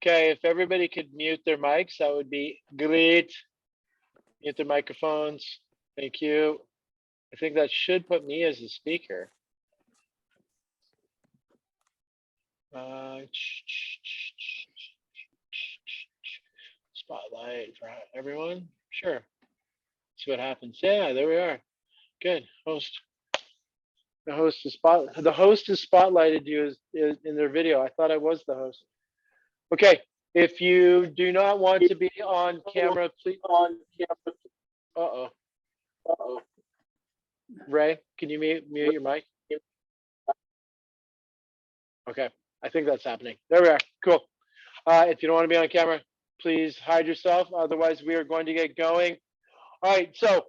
Okay, if everybody could mute their mics, that would be great. Mute their microphones. Thank you. I think that should put me as a speaker. Spotlight for everyone. Sure. See what happens. Yeah, there we are. Good. Host. The host is spotlighted you in their video. I thought I was the host. Okay. If you do not want to be on camera, please. Uh-oh. Ray, can you mute your mic? Okay. I think that's happening. There we are. Cool. If you don't want to be on camera, please hide yourself. Otherwise, we are going to get going. All right. So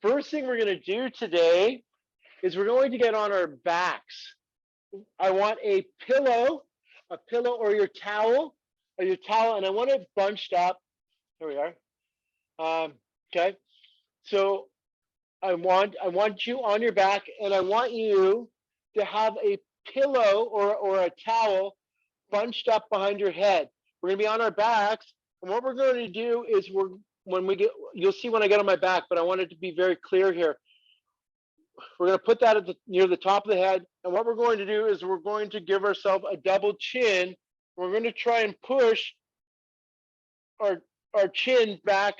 first thing we're going to do today is we're going to get on our backs. I want a pillow or your towel, and I want it bunched up. There we are. Okay. So I want you on your back, and I want you to have a pillow or a towel bunched up behind your head. We're gonna be on our backs, and what we're going to do is you'll see when I get on my back, but I want it to be very clear here. We're going to put that near the top of the head, and what we're going to do is we're going to give ourselves a double chin. We're going to try and push our chin back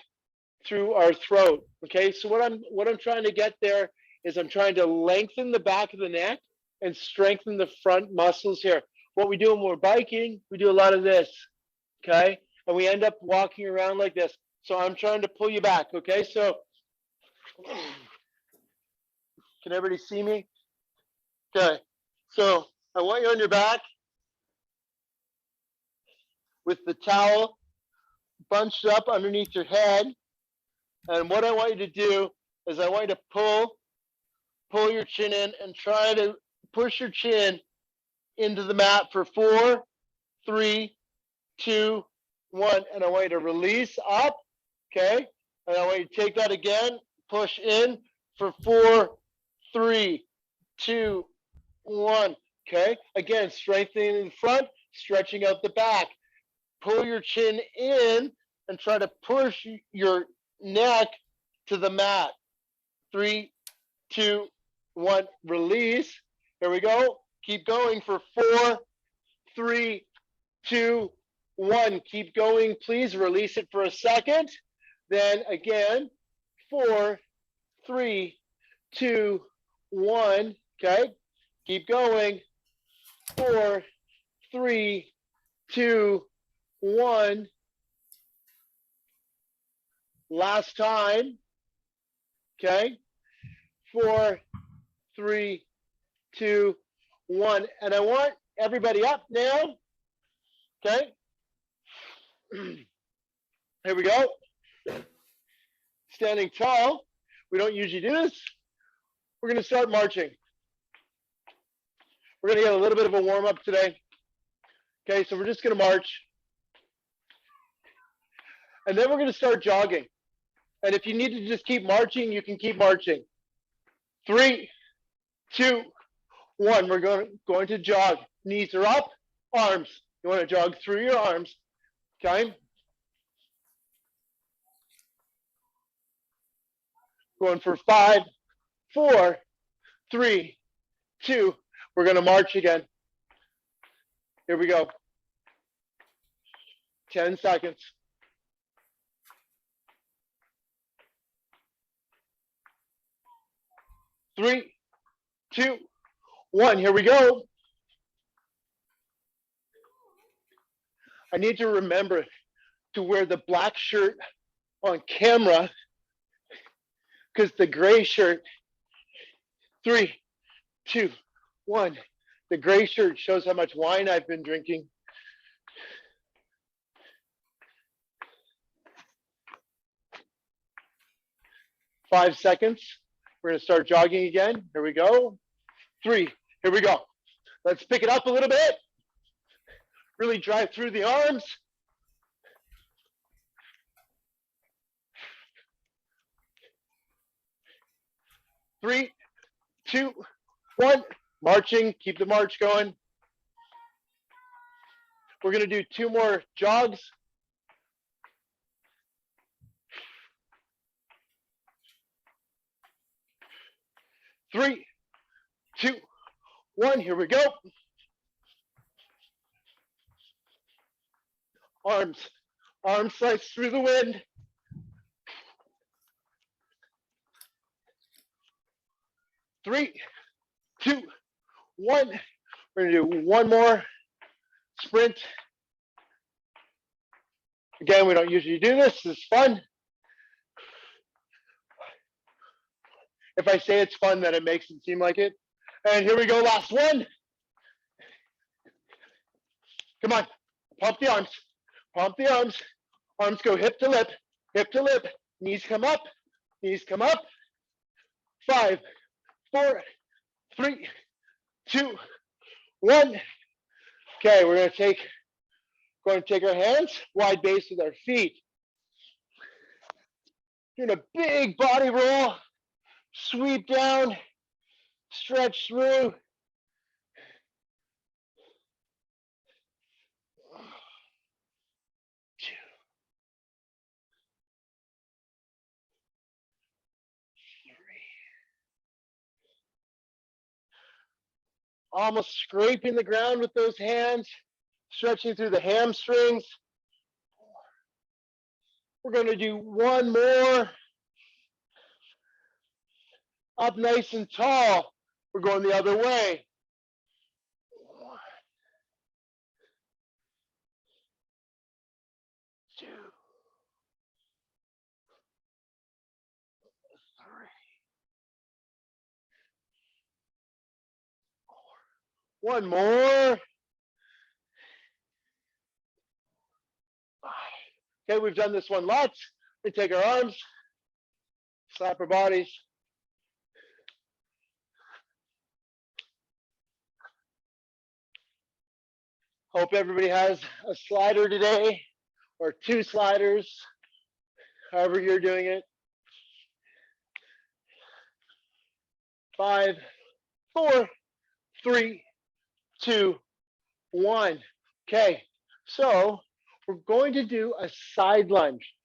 through our throat. Okay, so what I'm trying to get there is I'm trying to lengthen the back of the neck and strengthen the front muscles here. What we do when we're biking, we do a lot of this, okay? And we end up walking around like this. So I'm trying to pull you back, okay? So can everybody see me? Okay, so I want you on your back with the towel bunched up underneath your head. And what I want you to do is I want you to pull your chin in and try to push your chin into the mat for 4, 3, 2, 1. And I want you to release up, okay? And I want you to take that again, push in for 4, 3, 2, 1, okay? Again, strengthening the front, stretching out the back. Pull your chin in and try to push your neck to the mat. 3, 2, 1, release. Here we go. Keep going for 4, 3, 2, 1. Keep going, please. Release it for a second. Then again, 4, 3, 2, 1. Okay. Keep going. 4, 3, 2, 1. Last time. Okay. 4, 3, 2, 1. And I want everybody up now. Okay. Here we go. Standing tall. We don't usually do this. We're going to start marching. We're going to get a little bit of a warm up today. Okay, so we're just going to march. And then we're going to start jogging. And if you need to just keep marching, you can keep marching. 3, 2, 1. We're going to jog. Knees are up, arms. You want to jog through your arms. Okay. Going for 5, 4, 3, 2. We're going to march again. Here we go. 10 seconds. 3, 2, 1. Here we go. I need to remember to wear the black shirt on camera because the gray shirt. 3, 2, 1. The gray shirt shows how much wine I've been drinking. Five seconds. We're going to start jogging again. Here we go. 3. Here we go. Let's pick it up a little bit. Really drive through the arms. 3, 2, 1. Marching. Keep the march going. We're going to do 2 more jogs. Three, 2, 1. Here we go. Arms slice through the wind. Three, 2, 1. We're going to do 1 more sprint. Again, we don't usually do this. This is fun. If I say it's fun, then it makes it seem like it. And here we go, last one. Come on, pump the arms, pump the arms. Arms go hip to lip, knees come up, knees come up. 5, 4, 3, 2, 1. Okay, we're going to take our hands, wide base with our feet. Doing a big body roll, sweep down, stretch through. Almost scraping the ground with those hands, stretching through the hamstrings. We're going to do 1 more. Up nice and tall. We're going the other way. 1, 2, 3, 4. 1 more. 5. Okay, we've done this one lots. We take our arms, slap our bodies. Hope everybody has a slider today, or 2 sliders, however you're doing it. 5, 4, 3, 2, 1. Okay, so we're going to do a side lunge.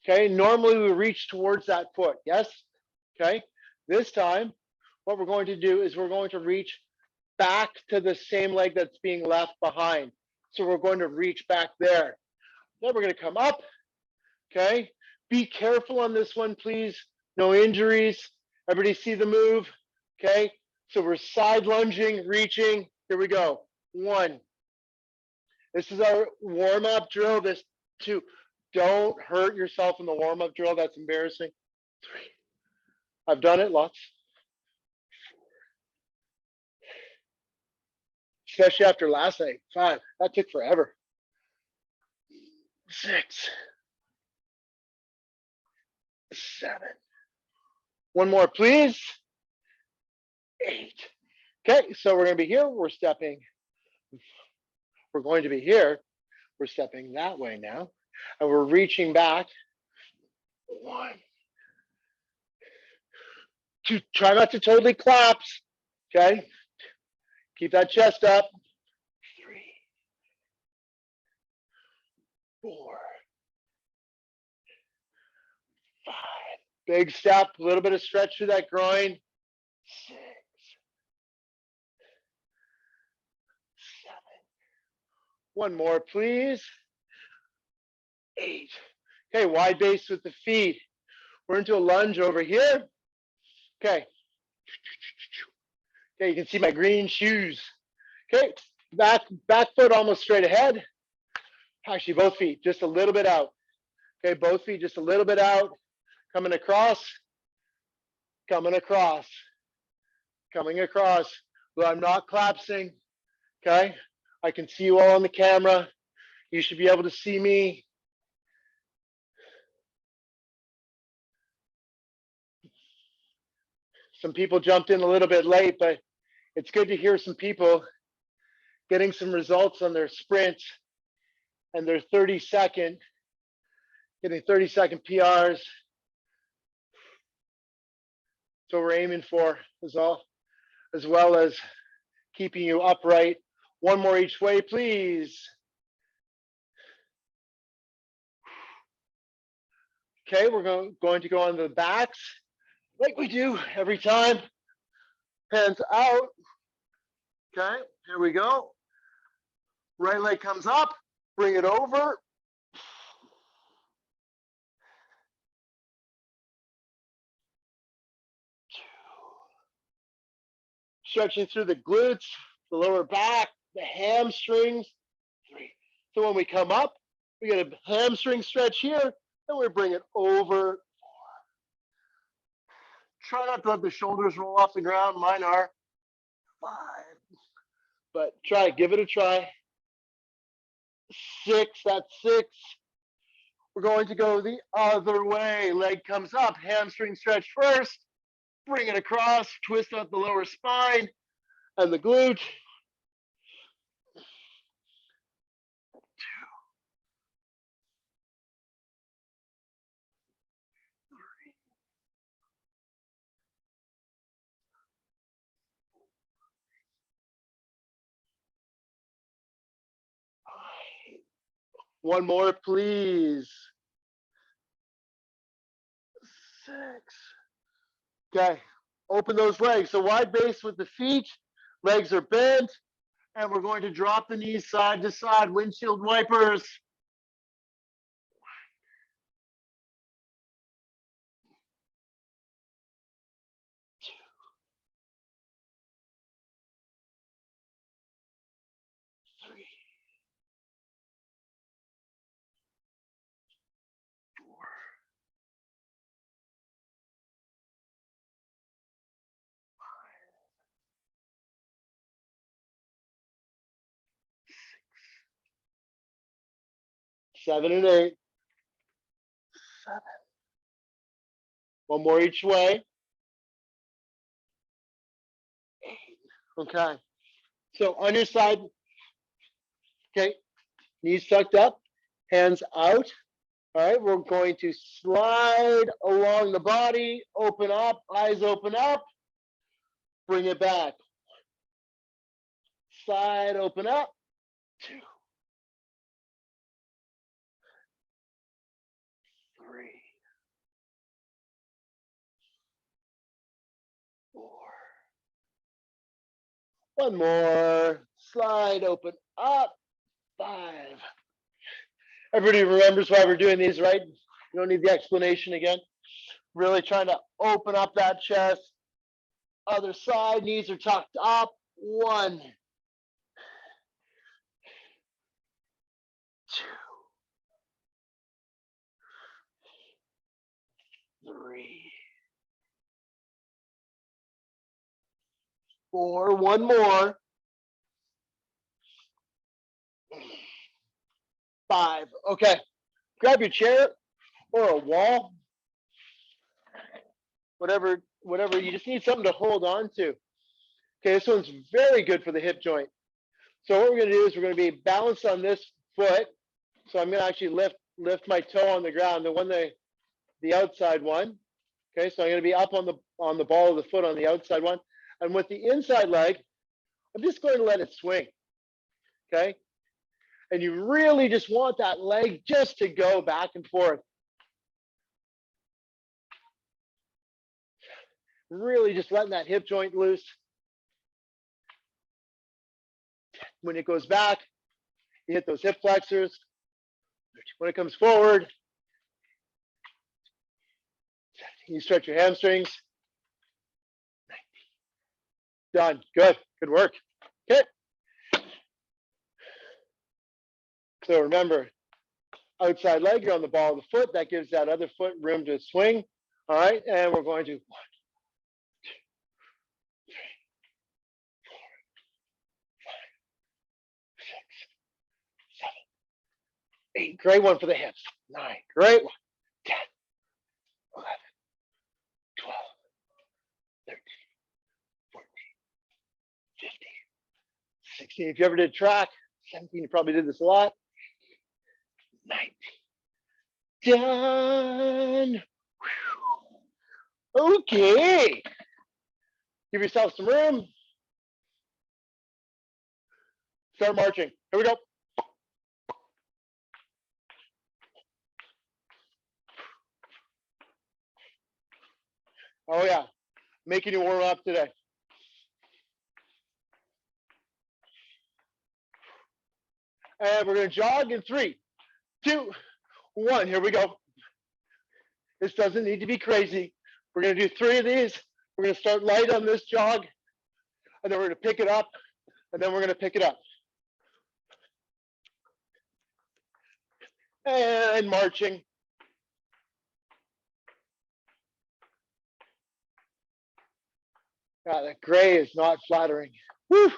Okay, normally we reach towards that foot, yes? Okay, this time, what we're going to do is we're going to reach back to the same leg that's being left behind. So we're going to reach back there. Then we're going to come up, okay? Be careful on this one, please. No injuries. Everybody see the move, okay? So we're side lunging, reaching. Here we go. 1. This is our warm-up drill. This 2. Don't hurt yourself in the warm-up drill. That's embarrassing. 3. I've done it lots. Especially after last night. 5. That took forever. 6. 7. 1 more, please. 8. Okay, so we're going to be here. We're stepping. We're going to be here. We're stepping that way now. And we're reaching back. 1. 2. Try not to totally collapse. Okay. Keep that chest up. 3, 4, 5. Big step, a little bit of stretch through that groin. 6, 7. One more, please. 8. Okay, wide base with the feet. We're into a lunge over here. Okay. Okay, you can see my green shoes. Okay, back foot almost straight ahead. Actually, both feet just a little bit out. Okay, both feet just a little bit out. Coming across, coming across, coming across. Well, I'm not collapsing. Okay, I can see you all on the camera. You should be able to see me. Some people jumped in a little bit late, but it's good to hear some people getting some results on their sprints and their 30-second, getting 30-second PRs. That's what we're aiming for, as well as keeping you upright. One more each way, please. Okay, we're going to go on the backs like we do every time. Hands out. Okay, here we go. Right leg comes up, bring it over. Stretching through the glutes, the lower back, the hamstrings. 3. So when we come up, we get a hamstring stretch here, and we bring it over. 4. Try not to let the shoulders roll off the ground. Mine are. 5. But try, give it a try. 6, that's 6. We're going to go the other way. Leg comes up, hamstring stretch first. Bring it across, twist out the lower spine and the glute. 2. One more, please. 6. Okay, open those legs. So wide base with the feet, legs are bent, and we're going to drop the knees side to side, windshield wipers. 2. 3. 4. 7 and 8. 7. One more each way. 8. Okay. So on your side, okay, knees tucked up, hands out. All right, we're going to slide along the body, open up, eyes open up, bring it back. Slide, open up. 2. 3. 4. One more. Slide, open up. 5. Everybody remembers why we're doing these, right? You don't need the explanation again. Really trying to open up that chest. Other side, knees are tucked up. 1. 2. 3. 4. One more. 5. Okay. Grab your chair or a wall. Whatever, you just need something to hold on to. Okay, this one's very good for the hip joint. So what we're going to do is we're going to be balanced on this foot. So I'm going to actually lift my toe on the ground, the outside one. Okay, so I'm going to be up on the ball of the foot on the outside one, and with the inside leg, I'm just going to let it swing. Okay, and you really just want that leg just to go back and forth. Really just letting that hip joint loose. When it goes back, you hit those hip flexors. When it comes forward, you stretch your hamstrings. Done. Good. Good work. Okay. So remember, outside leg, you're on the ball of the foot. That gives that other foot room to swing. All right. And we're going to 1, 2, 3, 4, 5, 6, 7, 8. Great one for the hips. 9. Great one. 10, 11, 12, 13, 14, 15, 16. If you ever did track, 17, you probably did this a lot. 19. Done. Okay. Give yourself some room. Start marching. Here we go. Oh yeah, making you warm up today. And we're gonna jog in 3, 2, 1. Here we go. This doesn't need to be crazy. We're gonna do 3 of these. We're gonna start light on this jog, and then we're gonna pick it up, and then we're gonna pick it up. And marching. God, that gray is not flattering. Woo!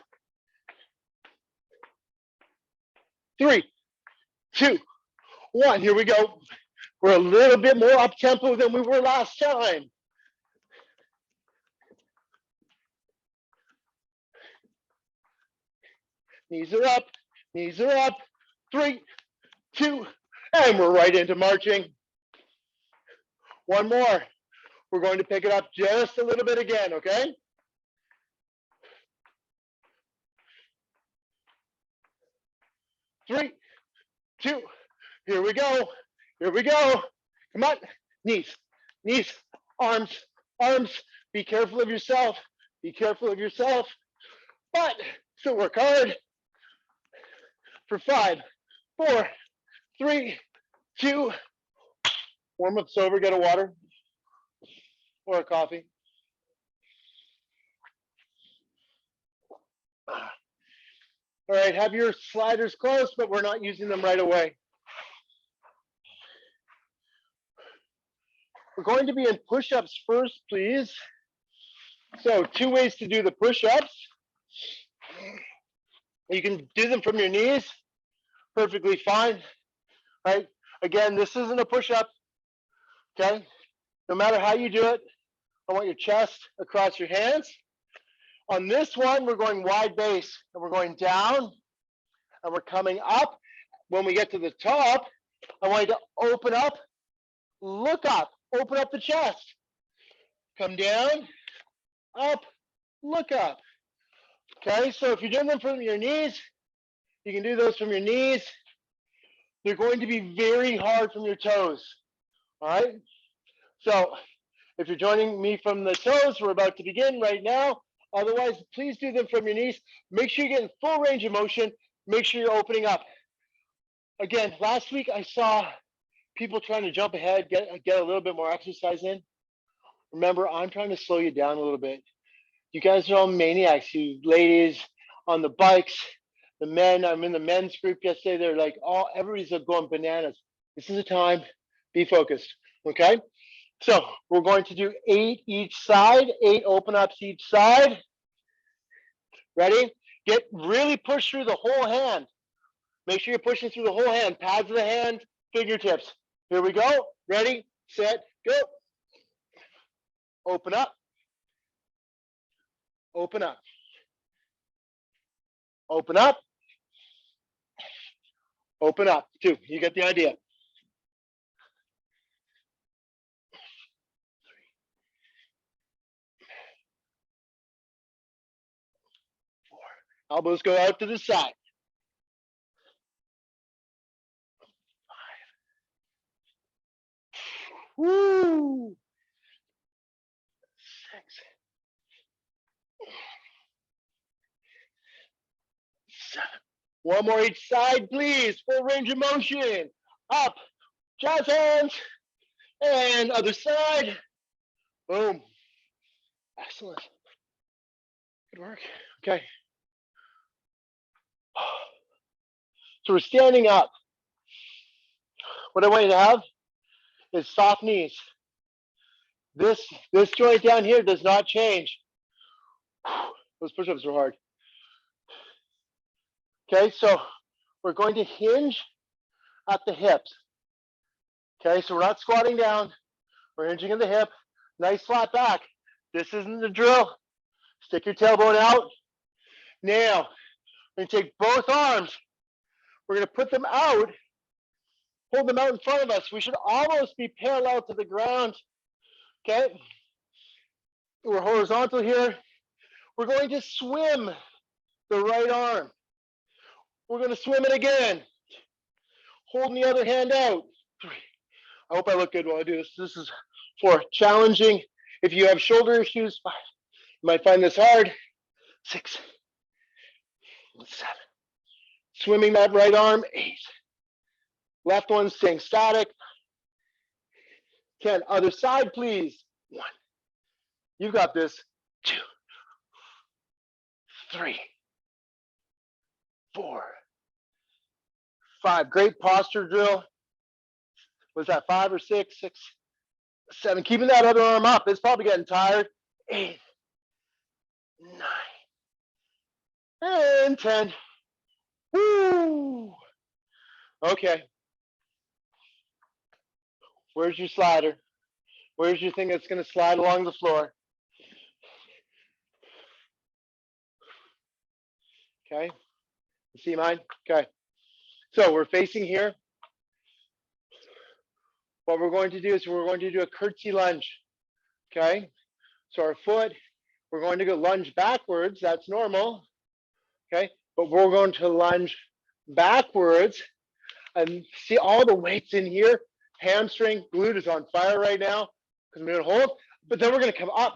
3, 2, 1. Here we go. We're a little bit more up tempo than we were last time. Knees are up, knees are up. 3, 2, and we're right into marching. 1 more. We're going to pick it up just a little bit again, okay? Three, 2, here we go. Here we go. Come on. Knees, knees, arms, arms. Be careful of yourself. Be careful of yourself. But still work hard. For 5, 4, 3, 2. Warm up's over. Get a water or a coffee. All right, have your sliders close, but we're not using them right away. We're going to be in push-ups first, please. So 2 ways to do the push-ups. You can do them from your knees, perfectly fine, right? Again, this isn't a push-up, okay? No matter how you do it, I want your chest across your hands. On this one, we're going wide base, and we're going down, and we're coming up. When we get to the top, I want you to open up, look up, open up the chest. Come down, up, look up. Okay, so if you're doing them from your knees, you can do those from your knees. They're going to be very hard from your toes, all right? So if you're joining me from the toes, we're about to begin right now. Otherwise, please do them from your knees. Make sure you're getting full range of motion. Make sure you're opening up. Again, last week I saw people trying to jump ahead, get a little bit more exercise in. Remember, I'm trying to slow you down a little bit. You guys are all maniacs, you ladies on the bikes, the men. I'm in the men's group yesterday. They're like, everybody's going bananas. This is a time, be focused, okay? So we're going to do 8 each side, 8 open ups each side. Ready? Get really push through the whole hand. Make sure you're pushing through the whole hand, pads of the hand, fingertips. Here we go. Ready, set, go. Open up. Open up. Open up. Open up. 2. You get the idea. 4. Elbows go out to the side. 5. Woo. 6. 7. 1 more each side, please. Full range of motion. Up. Jazz hands. And other side. Boom. Excellent. Good work. Okay. So we're standing up. What I want you to have is soft knees. This joint down here does not change. Those push-ups are hard. Okay, so we're going to hinge at the hips. Okay, so we're not squatting down. We're hinging at the hip. Nice flat back. This isn't the drill. Stick your tailbone out. Now, we're going to take both arms. We're going to put them out. Hold them out in front of us. We should almost be parallel to the ground. Okay? We're horizontal here. We're going to swim the right arm. We're going to swim it again. Holding the other hand out. 3. I hope I look good while I do this. This is for challenging If you have shoulder issues, 5. You might find this hard. 6, 7. Swimming that right arm, 8. Left one staying static. 10. Other side, please. 1. You got this. 2, 3, 4, 5. Great posture drill. Was that 5 or 6? 6, 7. Keeping that other arm up. It's probably getting tired. 8, 9, and 10. Woo! Okay. Where's your slider? Where's your thing that's going to slide along the floor? Okay. You see mine? Okay. So we're facing here. What we're going to do is we're going to do a curtsy lunge. Okay. So our foot, we're going to go lunge backwards. That's normal. Okay. But we're going to lunge backwards and see all the weights in here. Hamstring, glute is on fire right now because we're going to hold, but then we're going to come up.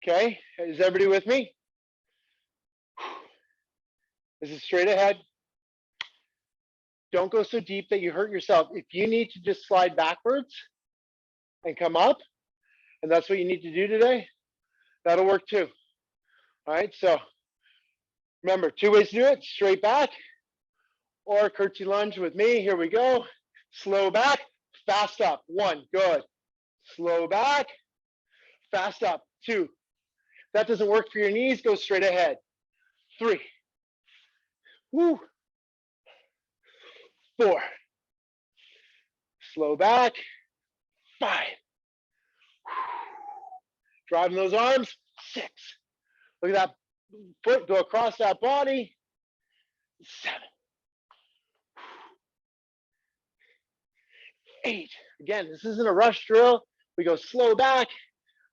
Okay. Is everybody with me? This is straight ahead. Don't go so deep that you hurt yourself. If you need to just slide backwards and come up, and that's what you need to do today, that'll work too. All right, so remember, 2 ways to do it: straight back or curtsy lunge with me. Here we go. Slow back, fast up. 1, good. Slow back, fast up. 2. If that doesn't work for your knees, go straight ahead. 3. Woo. 4. Slow back. 5. Driving those arms. 6. Look at that foot go across that body. 7. 8. Again, this isn't a rush drill. We go slow back.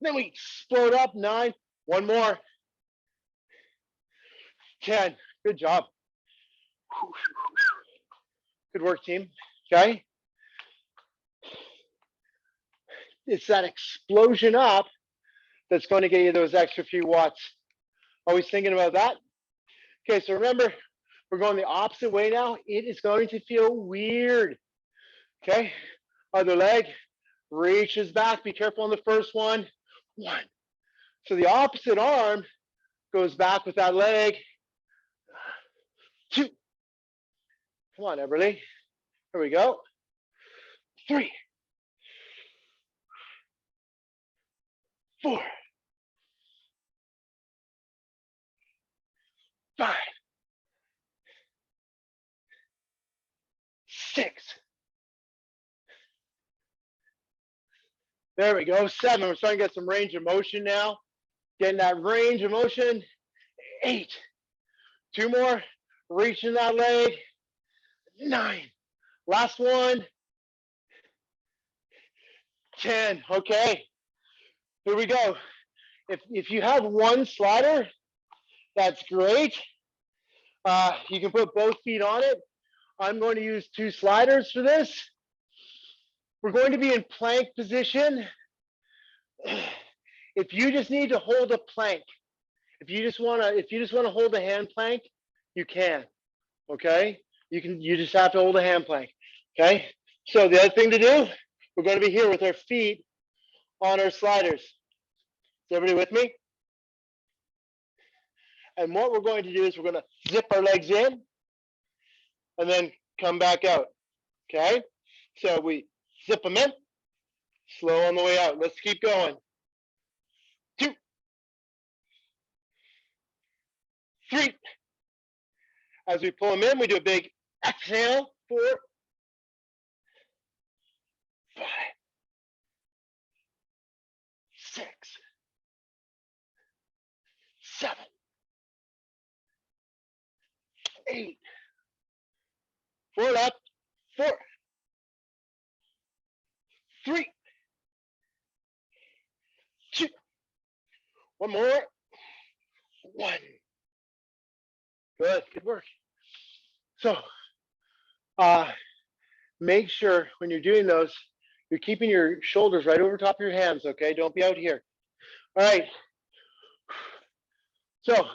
Then we explode up. 9. 1 more. 10. Good job. Good work, team. Okay. It's that explosion up that's going to get you those extra few watts. Always thinking about that. Okay, so remember, we're going the opposite way now. It is going to feel weird. Okay, other leg reaches back. Be careful on the first one. 1. So the opposite arm goes back with that leg. 2. Come on, Everly. Here we go. 3. 4. 5. 6. There we go. 7. We're starting to get some range of motion now. Getting that range of motion. 8. 2 more. Reaching that leg. 9. Last one. 10. Okay. Here we go. If you have one slider, that's great. You can put both feet on it. I'm going to use 2 sliders for this. We're going to be in plank position. If you just need to hold a plank, if you just want to hold a hand plank, you can. Okay? You just have to hold a hand plank. Okay? So the other thing to do, we're going to be here with our feet on our sliders. Is everybody with me? And what we're going to do is we're going to zip our legs in and then come back out. Okay? So we zip them in, slow on the way out. Let's keep going. 2, 3. As we pull them in, we do a big exhale. 4, 5, 6, 7, 8. 4 left. 4, 3, 2. 1 more. 1. Good work. So make sure when you're doing those, You're keeping your shoulders right over top of your hands, okay? Don't be out here. All right. So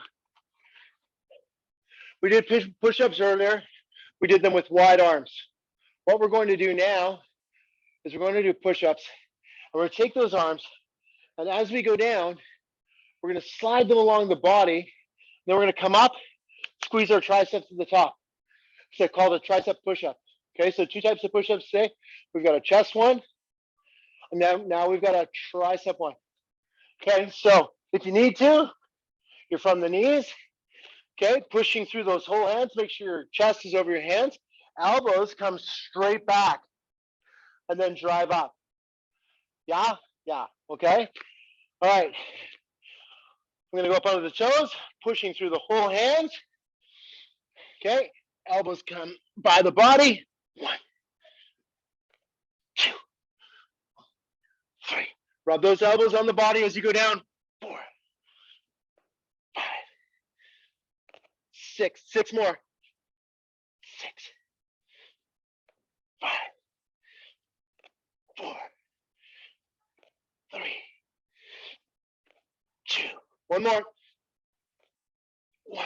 we did push-ups earlier. We did them with wide arms. What we're going to do now is we're going to do push-ups. And we're going to take those arms, and as we go down, we're going to slide them along the body. Then we're going to come up, squeeze our triceps to the top. So called a tricep push-up. Okay, so 2 types of push-ups today. We've got a chest one, and now we've got a tricep one. Okay, so if you need to, you're from the knees. Okay, pushing through those whole hands. Make sure your chest is over your hands. Elbows come straight back, and then drive up. Yeah, yeah. Okay. All right. I'm gonna go up onto the toes, pushing through the whole hands. Okay, elbows come by the body. 1, 2, 3. Rub those elbows on the body as you go down. 4, 5, 6. 6 more. 6, 5, 4, 3, 2. 1 more. 1.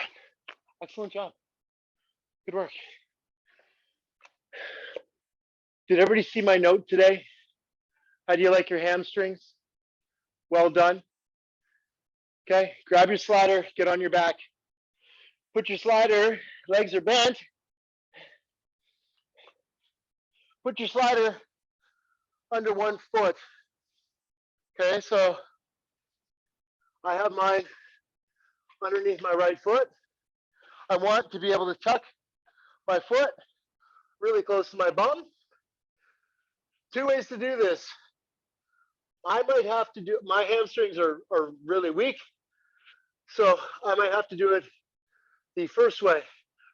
Excellent job. Good work. Did everybody see my note today? How do you like your hamstrings? Well done. Okay, grab your slider, get on your back. Put your slider, legs are bent. Put your slider under 1 foot. Okay, so I have mine underneath my right foot. I want to be able to tuck my foot really close to my bum. 2 ways to do this. I might have to do, my hamstrings are really weak, so I might have to do it the first way.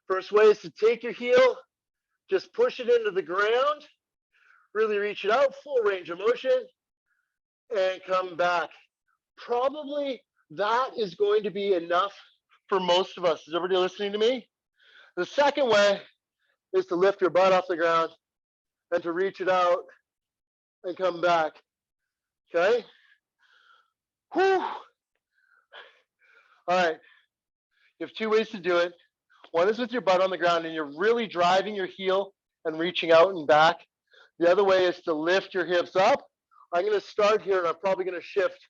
First way is to take your heel, just push it into the ground, really reach it out, full range of motion, and come back. Probably that is going to be enough for most of us. Is everybody listening to me? The second way is to lift your butt off the ground and to reach it out and come back. Okay? Whew. All right. You have 2 ways to do it. One is with your butt on the ground and you're really driving your heel and reaching out and back. The other way is to lift your hips up. I'm going to start here and I'm probably going to shift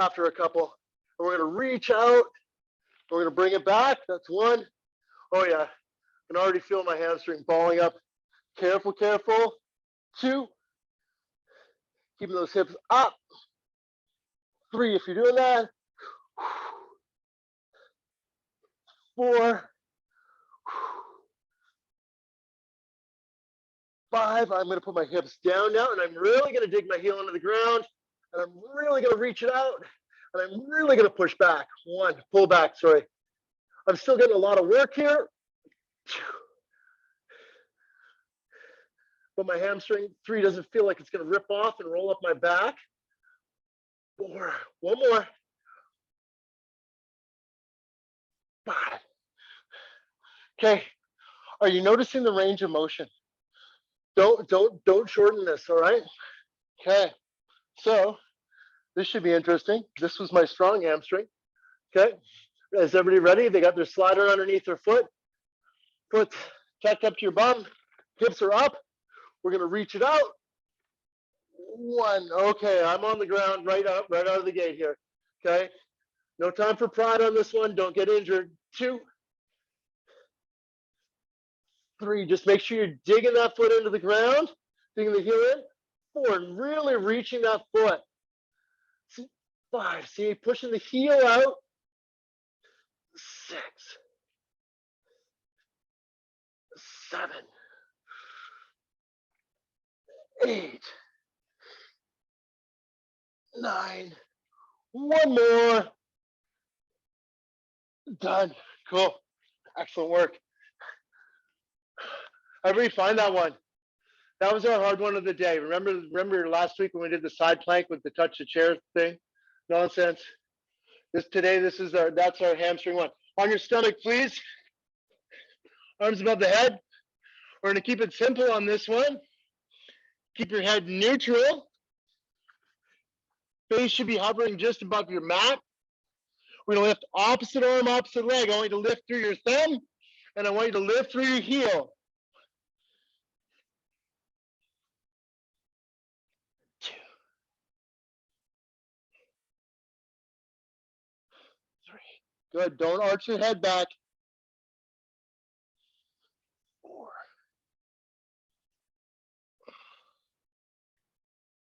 after a couple. And we're going to reach out. We're going to bring it back. That's 1. Oh yeah. I can already feel my hamstring balling up. Careful, careful. 2. Keeping those hips up. 3, if you're doing that. 4. 5, I'm going to put my hips down now, and I'm really going to dig my heel into the ground, and I'm really going to reach it out, and I'm really going to push back. 1, pull back, sorry. I'm still getting a lot of work here. 2. But my hamstring, 3, doesn't feel like it's going to rip off and roll up my back. 4, 1 more. 5. Okay, are you noticing the range of motion? Don't shorten this, all right? Okay, so this should be interesting. This was my strong hamstring. Okay, is everybody ready? They got their slider underneath their foot. Foot tucked up to your bum. Hips are up. We're gonna reach it out. 1, okay, I'm on the ground right out of the gate here. Okay, no time for pride on this one. Don't get injured. 2, 3, just make sure you're digging that foot into the ground, digging the heel in. 4, and really reaching that foot. 5, see, pushing the heel out. 6, 7, 8, 9, 1 more. Done. Cool. Excellent work. Everybody find that one. That was our hard one of the day. Remember last week when we did the side plank with the touch the chair thing? Nonsense. That's our hamstring one. On your stomach, please. Arms above the head. We're going to keep it simple on this one. Keep your head neutral. Face should be hovering just above your mat. We're going to lift opposite arm, opposite leg. I want you to lift through your thumb, and I want you to lift through your heel. 2, 3. Good. Don't arch your head back. 4,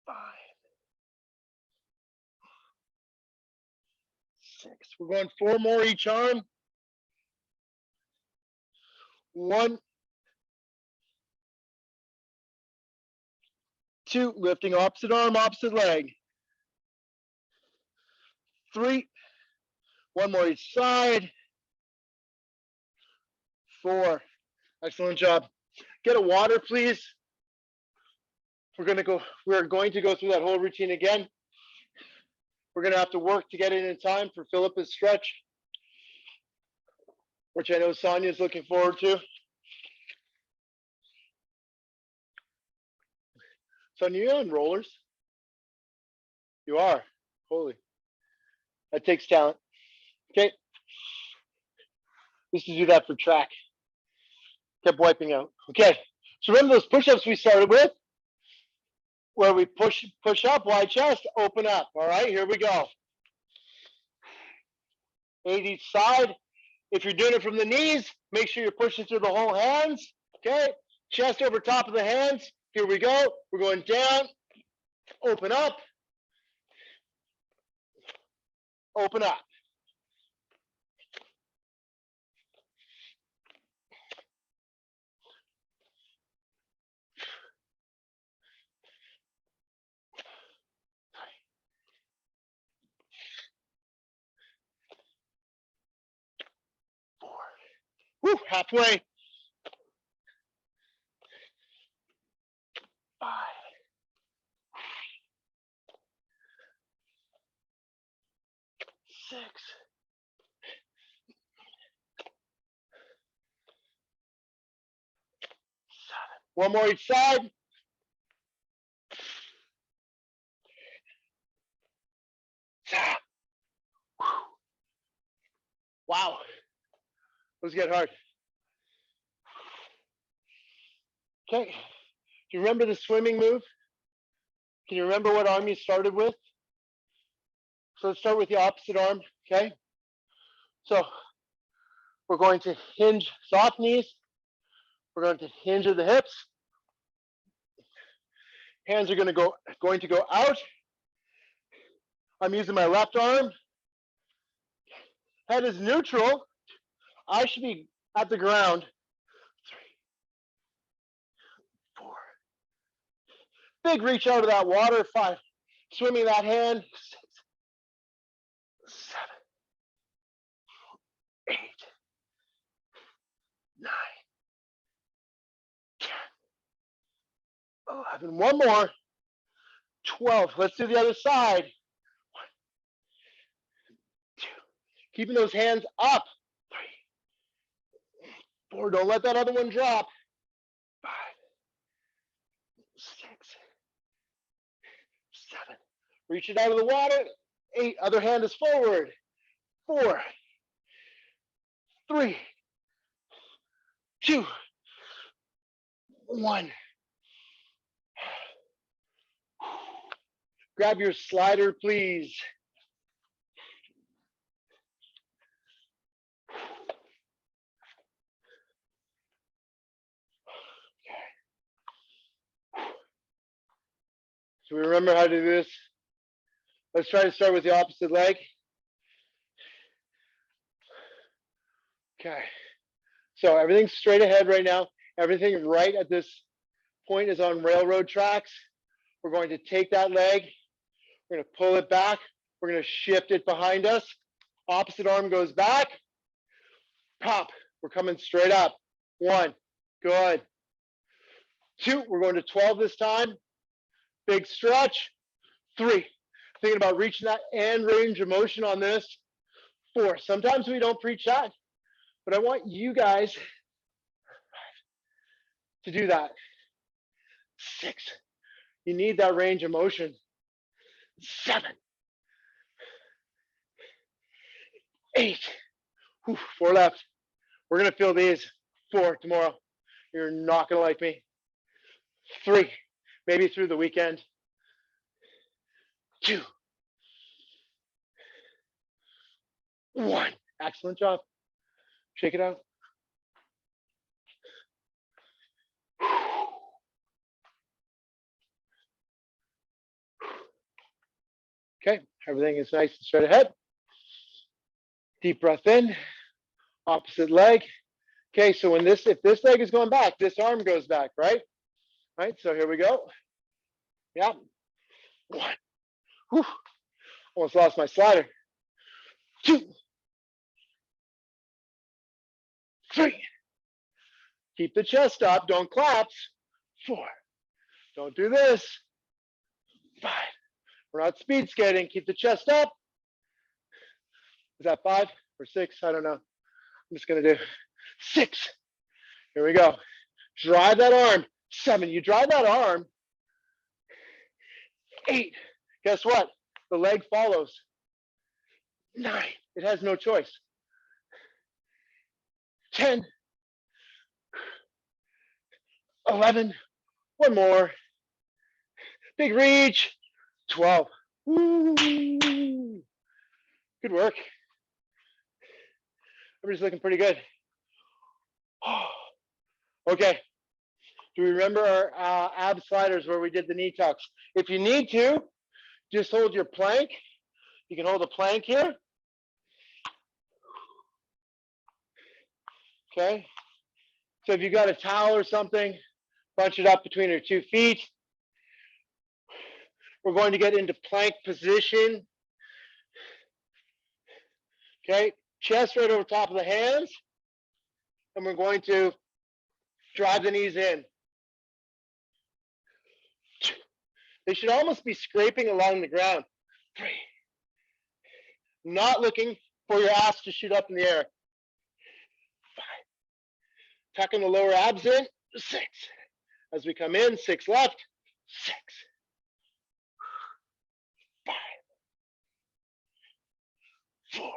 5, 6. We're going 4 more each arm. 1, 2. Lifting opposite arm, opposite leg. 3. 1 more each side. 4. Excellent job. Get a water, please. We're going to go through that whole routine again. We're going to have to work to get it in time for Philippa's stretch, which I know Sonia's looking forward to. Sonia, you on rollers? You are. Holy. That takes talent. Okay. Used to do that for track. Kept wiping out. Okay. So remember those push-ups we started with? Where we push up, wide chest, open up. All right, here we go. 8 each side. If you're doing it from the knees, make sure you're pushing through the whole hands. Okay, chest over top of the hands. Here we go. We're going down, open up, open up. Woo, halfway. 5. 6. 7. 1 more each side. 8. Wow. Let's get hard. Okay. Do you remember the swimming move? Can you remember what arm you started with? So let's start with the opposite arm, okay? So we're going to hinge soft knees. We're going to hinge at the hips. Hands are going to go out. I'm using my left arm. Head is neutral. I should be at the ground. 3, 4. Big reach out of that water. 5. Swimming that hand. 6, 7, 8, 9, 10, 11. 1 more. 12. Let's do the other side. 1, 2. Keeping those hands up. 3, 4. Don't let that other one drop. 5, 6, 7. Reach it out of the water. 8. Other hand is forward. 4, 3, 2, 1. Grab your slider, please. Okay. So we remember how to do this. Let's try to start with the opposite leg. Okay. So everything's straight ahead right now. Everything right at this point is on railroad tracks. We're going to take that leg. We're going to pull it back. We're going to shift it behind us. Opposite arm goes back. Pop. We're coming straight up. 1. Good. 2. We're going to 12 this time. Big stretch. 3. Thinking about reaching that end range of motion on this. 4. Sometimes we don't preach that, but I want you guys to do that. 6. You need that range of motion. 7, 8, whew, 4 left. We're gonna feel these 4 tomorrow. You're not gonna like me. 3, maybe through the weekend. 2, 1. Excellent job. Shake it out. Okay, everything is nice and straight ahead. Deep breath in, opposite leg. Okay, so if this leg is going back, this arm goes back, right? Right, so here we go. Yeah. 1. Whew. Almost lost my slider. 2, 3. Keep the chest up, don't collapse. 4. Don't do this. 5. We're not speed skating. Keep the chest up. Is that 5 or 6? I don't know. I'm just gonna do 6. Here we go. Drive that arm. 7. You drive that arm. 8. Guess what? The leg follows. 9. It has no choice. 10. 11. One more. Big reach. 12. Woo. Good work. Everybody's looking pretty good. Okay. Do we remember our ab sliders where we did the knee tucks? If you need to, just hold your plank. You can hold a plank here. Okay. So if you got a towel or something, bunch it up between your 2 feet. We're going to get into plank position. Okay, chest right over top of the hands. And we're going to drive the knees in. They should almost be scraping along the ground. 3. Not looking for your ass to shoot up in the air. 5. Tucking the lower abs in. 6. As we come in, 6 left. 6. 5. 4.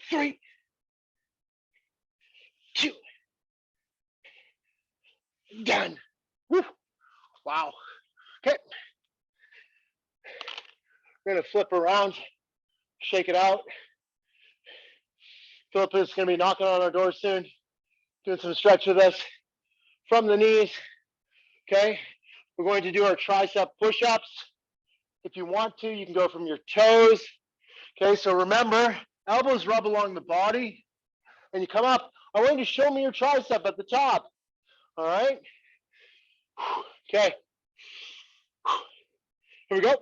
3. 2. Done. Woo. Wow. Okay. We're going to flip around, shake it out. Philip is going to be knocking on our door soon, doing some stretch with us from the knees. Okay. We're going to do our tricep push-ups. If you want to, you can go from your toes. Okay, so remember, elbows rub along the body, and you come up. I want you to show me your tricep at the top. All right? Okay. Here we go.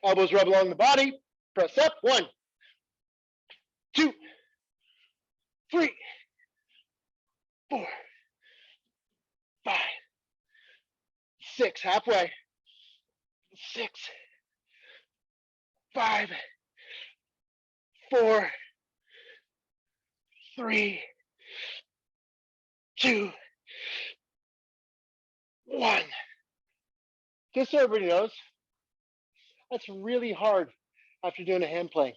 Elbows rub along the body. Press up. 1, 2, 3, 4, 5, 6. Halfway. 6, 5, 4, 3, 2, 1. Just so everybody knows, that's really hard after doing a hand plank.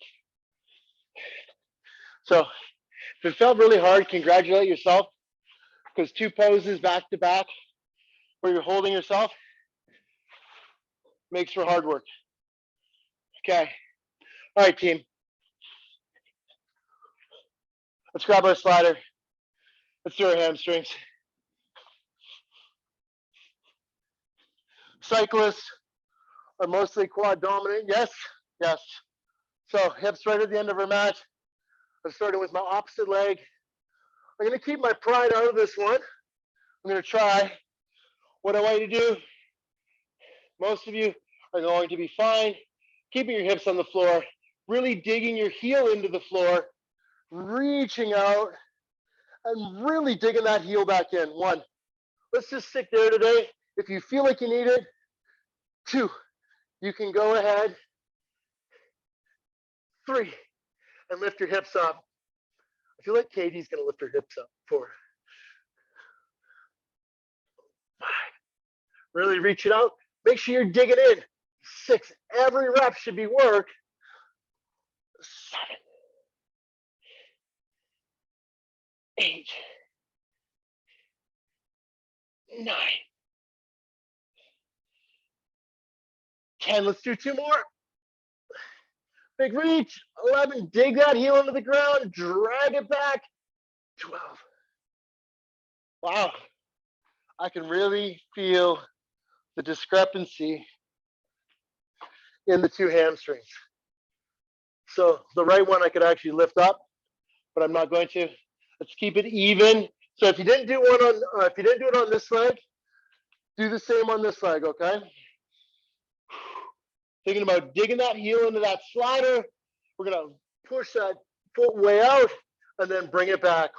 So if it felt really hard, congratulate yourself, because 2 poses back to back where you're holding yourself makes for hard work. Okay. All right, team. Let's grab our slider. Let's do our hamstrings. Cyclists are mostly quad dominant. Yes, yes. So hips right at the end of our mat. I'm starting with my opposite leg. I'm going to keep my pride out of this one. I'm going to try. What I want you to do, most of you are going to be fine. Keeping your hips on the floor, really digging your heel into the floor, reaching out, and really digging that heel back in. 1. Let's just stick there today. If you feel like you need it. 2. You can go ahead. 3. And lift your hips up. I feel like Katie's going to lift her hips up. 4. 5. Really reach it out. Make sure you're digging in. 6. Every rep should be work. 7, 8, 9, 10. Let's do 2 more. Big reach. 11. Dig that heel into the ground. Drag it back. 12. Wow. I can really feel the discrepancy in the 2 hamstrings. So the right one I could actually lift up, but I'm not going to. Let's keep it even. So if you didn't do one on, if you didn't do it on this leg, do the same on this leg, okay? Thinking about digging that heel into that slider. We're gonna push that foot way out and then bring it back.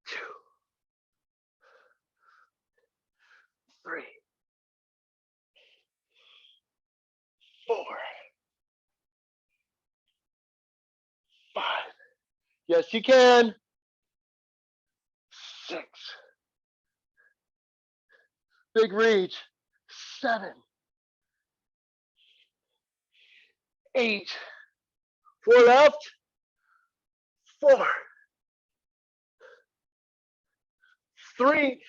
2, 3, 4, 5. Yes, you can. 6. Big reach. 7, 8. 4 left. 4, 3.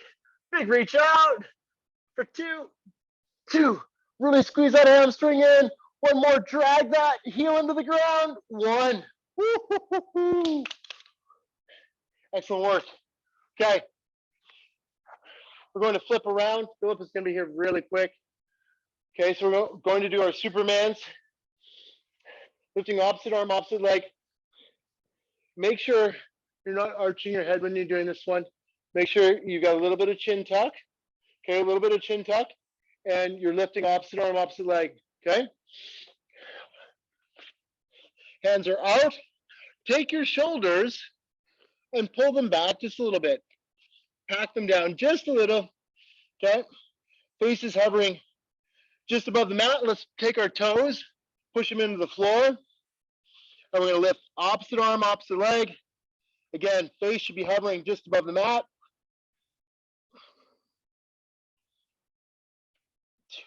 Big reach out for 2. 2. Really squeeze that hamstring in. 1 more. Drag that heel into the ground. 1. Woo-hoo-hoo-hoo. Excellent work. Okay. We're going to flip around. Philip is going to be here really quick. Okay, so we're going to do our Supermans. Lifting opposite arm, opposite leg. Make sure you're not arching your head when you're doing this one. Make sure you got a little bit of chin tuck. Okay, a little bit of chin tuck. And you're lifting opposite arm, opposite leg. Okay? Hands are out. Take your shoulders and pull them back just a little bit. Pack them down just a little. Okay? Face is hovering just above the mat. Let's take our toes, push them into the floor. And we're going to lift opposite arm, opposite leg. Again, face should be hovering just above the mat. 2,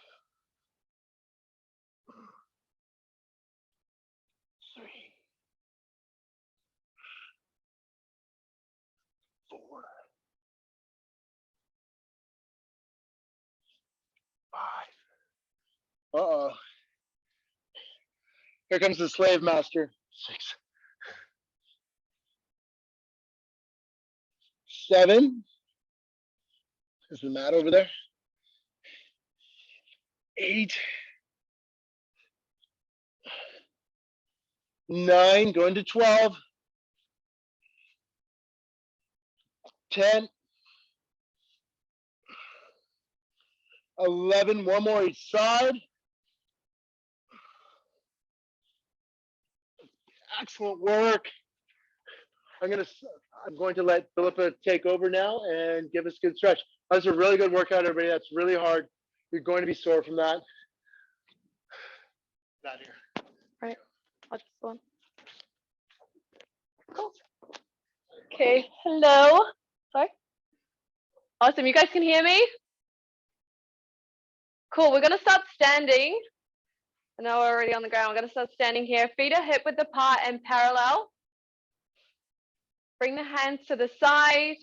3, 4, 5. Uh-oh. Here comes the slave master. 6, 7. Is the mat over there? 8, 9, going to 12. 10, 11, 1 more each side. Excellent work. I'm going to let Philippa take over now and give us a good stretch. That's a really good workout, everybody. That's really hard. You're going to be sore from that. Not here. Right. I'll just go on. Cool. Okay. Hello. Sorry. Awesome. You guys can hear me? Cool. We're gonna start standing. I know we're already on the ground. We're gonna start standing here. Feet are hip width apart and parallel. Bring the hands to the side.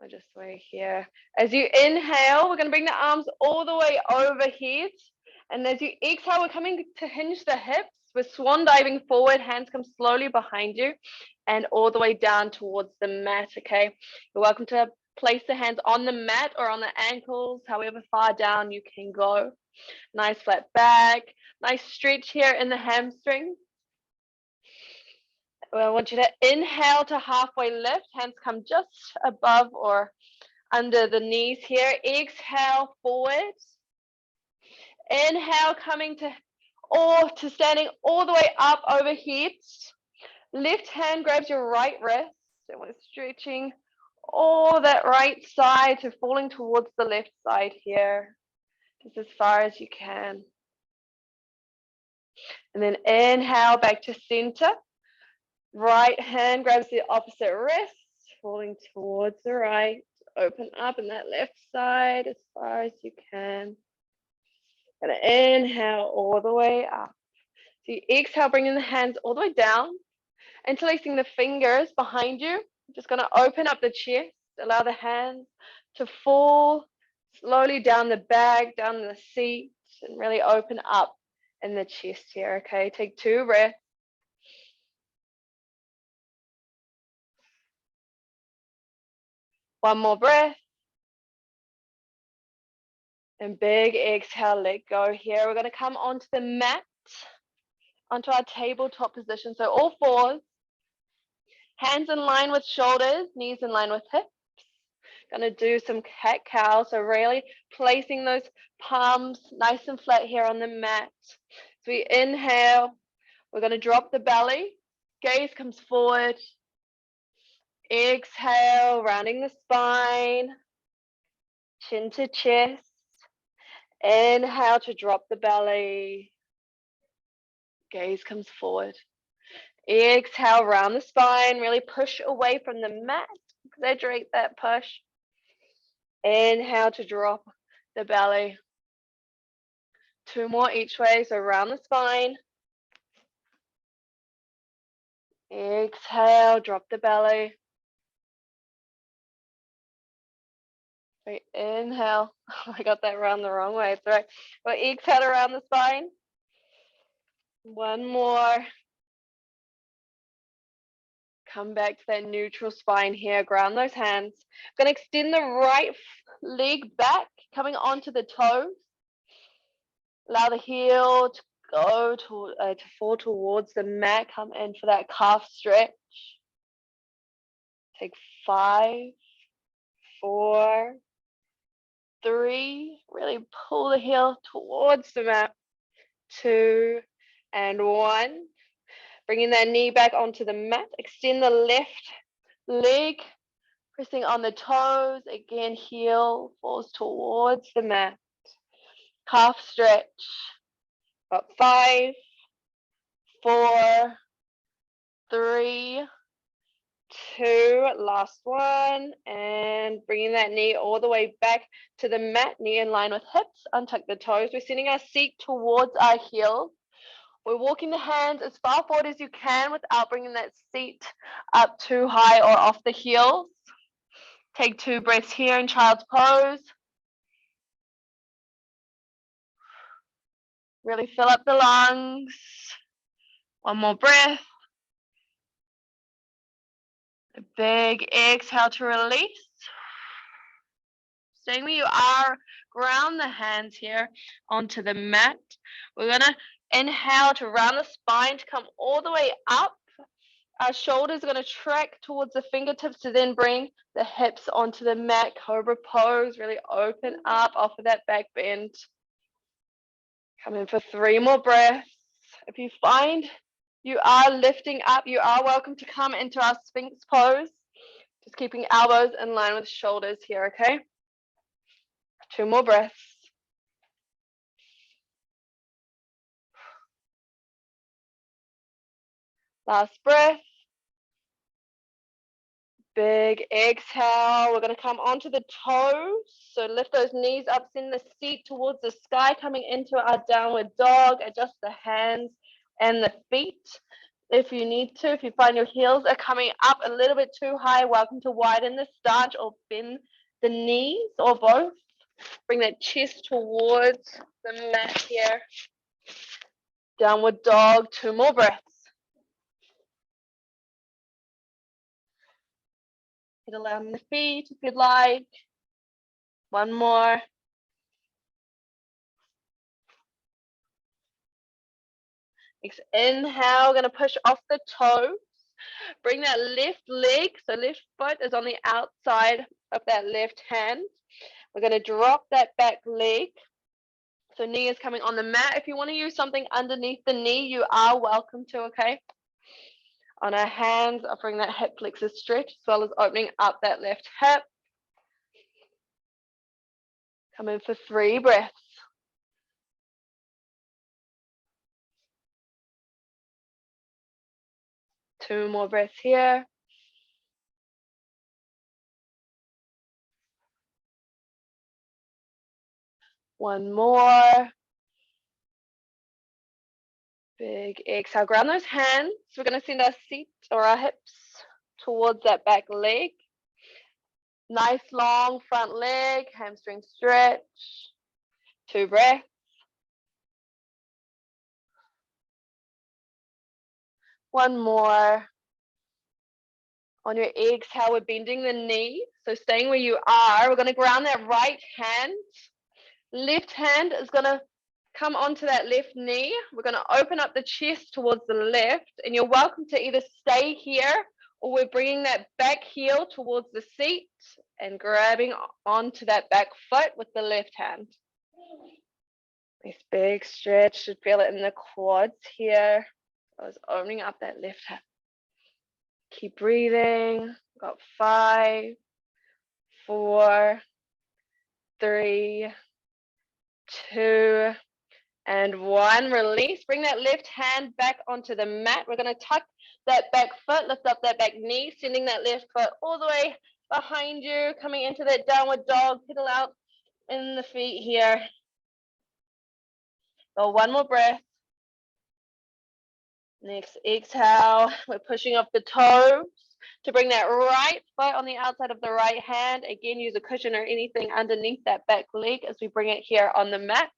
I'll just wait here. As you inhale, we're gonna bring the arms all the way overhead. And as you exhale, we're coming to hinge the hips. We're swan diving forward. Hands come slowly behind you and all the way down towards the mat, okay? You're welcome to place the hands on the mat or on the ankles, however far down you can go. Nice flat back. Nice stretch here in the hamstrings. I want you to inhale to halfway lift. Hands come just above or under the knees here. Exhale forward. Inhale, coming to standing all the way up overhead. Left hand grabs your right wrist, and we're stretching all that right side to falling towards the left side here, just as far as you can. And then inhale back to center. Right hand grabs the opposite wrist. falling towards the right. Open up in that left side as far as you can. Gonna inhale all the way up. So you exhale, bringing the hands all the way down, interlacing the fingers behind you. Just gonna open up the chest, allow the hands to fall slowly down the back, down the seat, and really open up in the chest here, okay? Take 2 breaths. One more breath. And big exhale, let go here. We're going to come onto the mat, onto our tabletop position. So all fours, hands in line with shoulders, knees in line with hips. Going to do some cat-cow. So really placing those palms nice and flat here on the mat. So we inhale. We're going to drop the belly. Gaze comes forward. Exhale, rounding the spine. Chin to chest. Inhale to drop the belly. Gaze comes forward. Exhale, round the spine. Really push away from the mat. Exaggerate that push. Inhale to drop the belly. 2 more each way. So round the spine. Exhale, drop the belly. Wait, inhale. I got that round the wrong way. It's all right. Well, exhale around the spine. 1 more. Come back to that neutral spine here. Ground those hands. I'm going to extend the right leg back, coming onto the toes. Allow the heel to go to fall towards the mat. Come in for that calf stretch. Take 5, 4, 3. Really pull the heel towards the mat. 2 and 1. Bringing that knee back onto the mat. Extend the left leg. Pressing on the toes. Again, heel falls towards the mat. Calf stretch. About 5, 4, 3, 2. Last one. And bringing that knee all the way back to the mat. Knee in line with hips. Untuck the toes. We're sending our seat towards our heels. We're walking the hands as far forward as you can without bringing that seat up too high or off the heels. Take 2 breaths here in child's pose. Really fill up the lungs. 1 more breath. A big exhale to release. Staying where you are, ground the hands here onto the mat. We're going to inhale to round the spine to come all the way up. Our shoulders are going to track towards the fingertips to then bring the hips onto the mat. Cobra pose, really open up off of that back bend. Come in for 3 more breaths. If you find you are lifting up, you are welcome to come into our Sphinx pose. Just keeping elbows in line with shoulders here, okay? 2 more breaths. Last breath. Big exhale. We're going to come onto the toes. So lift those knees up, send the seat towards the sky, coming into our downward dog. Adjust the hands and the feet if you need to. If you find your heels are coming up a little bit too high, welcome to widen the stance or bend the knees or both. Bring that chest towards the mat here. Downward dog, 2 more breaths. Hit along the feet if you'd like. 1 more. Inhale, we're going to push off the toes. Bring that left leg, so left foot is on the outside of that left hand. We're going to drop that back leg. So knee is coming on the mat. If you want to use something underneath the knee, you are welcome to, okay? On our hands, offering that hip flexor stretch, as well as opening up that left hip. Come in for 3 breaths. Two more breaths here. One more. Big exhale. Ground those hands. We're going to send our seat or our hips towards that back leg. Nice long front leg, hamstring stretch. 2 breaths. One more. On your exhale, we're bending the knee. So staying where you are, we're going to ground that right hand. Left hand is going to come onto that left knee. We're going to open up the chest towards the left, and you're welcome to either stay here or we're bringing that back heel towards the seat and grabbing onto that back foot with the left hand. Nice big stretch. Should feel it in the quads here. I was opening up that left hip. Keep breathing. Got 5, 4, 3, 2, and 1. Release. Bring that left hand back onto the mat. We're going to tuck that back foot, lift up that back knee, sending that left foot all the way behind you, coming into that downward dog. Pedal out in the feet here. Go 1 more breath. Next exhale, we're pushing off the toes to bring that right foot on the outside of the right hand. Again, use a cushion or anything underneath that back leg as we bring it here on the mat.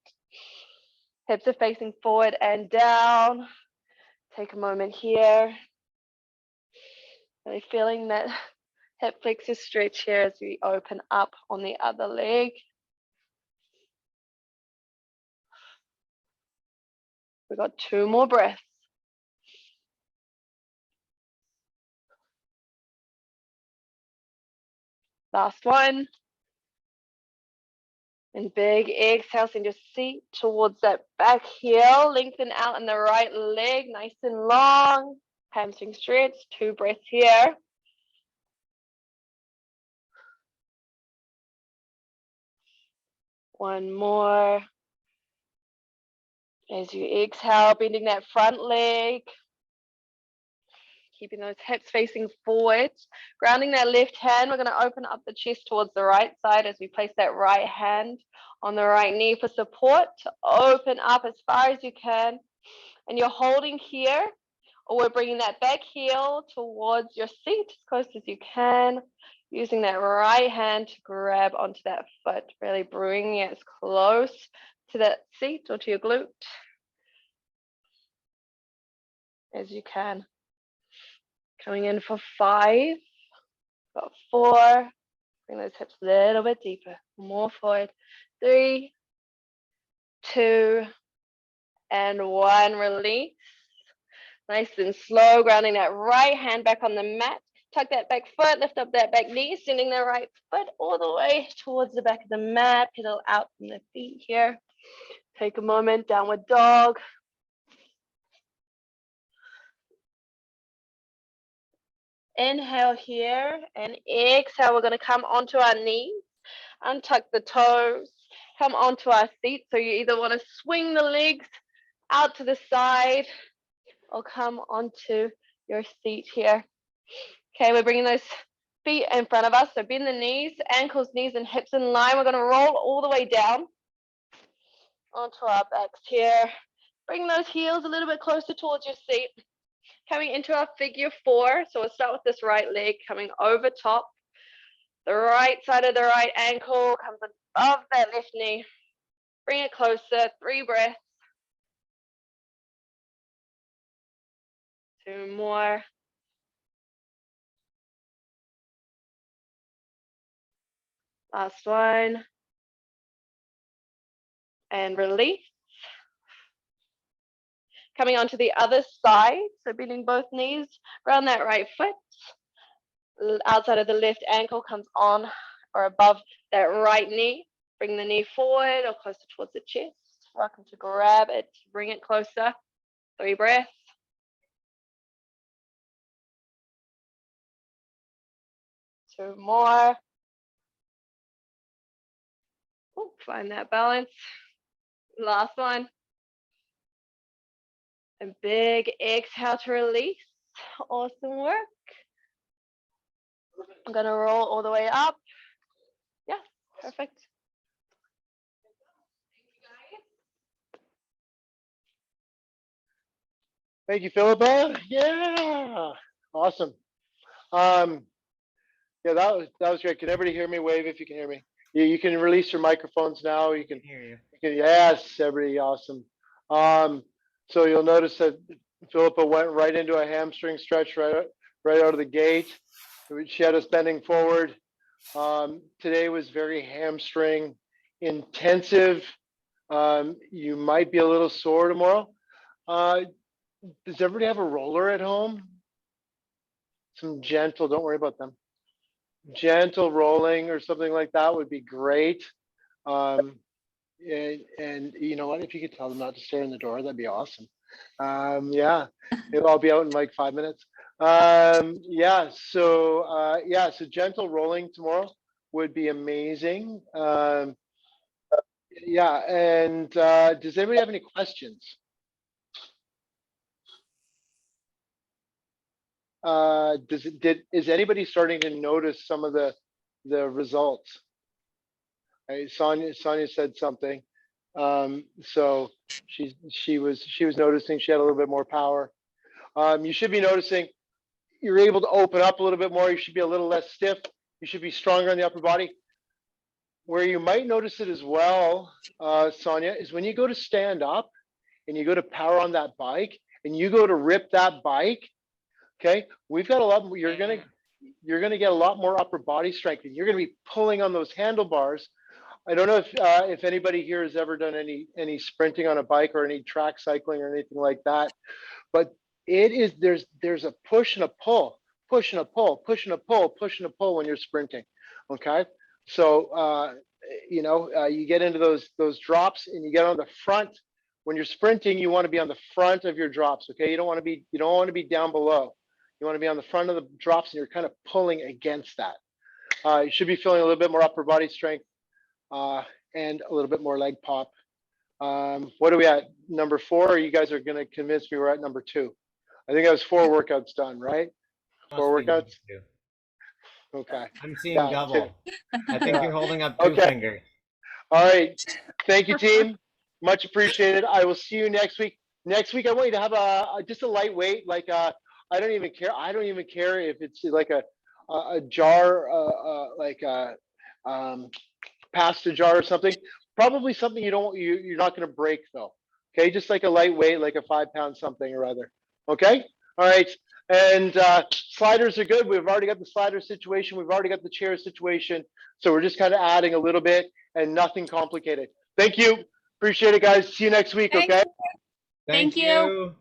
Hips are facing forward and down. Take a moment here. Really feeling that hip flexor stretch here as we open up on the other leg. We've got 2 more breaths. Last one. And big exhale, send your seat towards that back heel. Lengthen out in the right leg, nice and long. Hamstring stretch, 2 breaths here. One more. As you exhale, bending that front leg. Keeping those hips facing forward. Grounding that left hand, we're going to open up the chest towards the right side as we place that right hand on the right knee for support. To open up as far as you can. And you're holding here, or we're bringing that back heel towards your seat as close as you can. Using that right hand to grab onto that foot, really bringing it as close to that seat or to your glute as you can. Coming in for 5, got 4, bring those hips a little bit deeper, more forward, 3, 2, and 1, release. Nice and slow, grounding that right hand back on the mat. Tuck that back foot, lift up that back knee, sending the right foot all the way towards the back of the mat. Pedal out from the feet here. Take a moment, downward dog. Inhale here and exhale. We're going to come onto our knees, untuck the toes, come onto our seat. So you either want to swing the legs out to the side or come onto your seat here. Okay, we're bringing those feet in front of us. So bend the knees, ankles, knees, and hips in line. We're going to roll all the way down onto our backs here. Bring those heels a little bit closer towards your seat. Coming into our figure 4. So we'll start with this right leg coming over top. The right side of the right ankle comes above that left knee. Bring it closer. 3 breaths. 2 more. Last one. And release. Coming onto the other side. So bending both knees around that right foot. Outside of the left ankle comes on or above that right knee. Bring the knee forward or closer towards the chest. Welcome to grab it. Bring it closer. 3 breaths. 2 more. Ooh, find that balance. Last one. And big exhale to release. Awesome work. I'm going to roll all the way up. Yeah, perfect. Thank you, Philippa. Yeah, awesome. Yeah, that was great. Can everybody hear me? Wave if you can hear me. You can release your microphones now. You can. Hear you. Yes, everybody, awesome. So you'll notice that Philippa went right into a hamstring stretch right out of the gate. She had us bending forward. Today was very hamstring intensive. You might be a little sore tomorrow. Does everybody have a roller at home? Some gentle, don't worry about them. Gentle rolling or something like that would be great. And you know what? If you could tell them not to stare in the door, that'd be awesome. Yeah, I'll be out in like 5 minutes. Yeah, so gentle rolling tomorrow would be amazing. Yeah, and does anybody have any questions? Is anybody starting to notice some of the results? Sonia said something. So she was noticing she had a little bit more power. You should be noticing you're able to open up a little bit more. You should be a little less stiff. You should be stronger in the upper body. Where you might notice it as well, Sonia, is when you go to stand up and you go to power on that bike and you go to rip that bike. Okay, we've got a lot. You're gonna get a lot more upper body strength, and you're gonna be pulling on those handlebars. I don't know if anybody here has ever done any sprinting on a bike or any track cycling or anything like that, but there's a push and a pull, push and a pull, push and a pull, push and a pull when you're sprinting. Okay, so you get into those drops and you get on the front. When you're sprinting, you want to be on the front of your drops. Okay, you don't want to be down below. You want to be on the front of the drops, and you're kind of pulling against that. You should be feeling a little bit more upper body strength and a little bit more leg pop. What are we at? Number 4? Or you guys are going to convince me we're at number 2? I think I was 4 workouts done, right? 4 workouts. Okay. I'm seeing Yeah, double. I think you're holding up 2 okay. fingers. All right. Thank you, team. Much appreciated. I will see you next week. Next week, I want you to have just a lightweight, like I don't even care. I don't even care if it's like a jar, like a pasta jar or something. Probably something you're not going to break though. Okay, just like a lightweight, like a 5-pound something or other. Okay. All right. And sliders are good. We've already got the slider situation. We've already got the chair situation. So we're just kind of adding a little bit and nothing complicated. Thank you. Appreciate it, guys. See you next week. Okay. Thank you.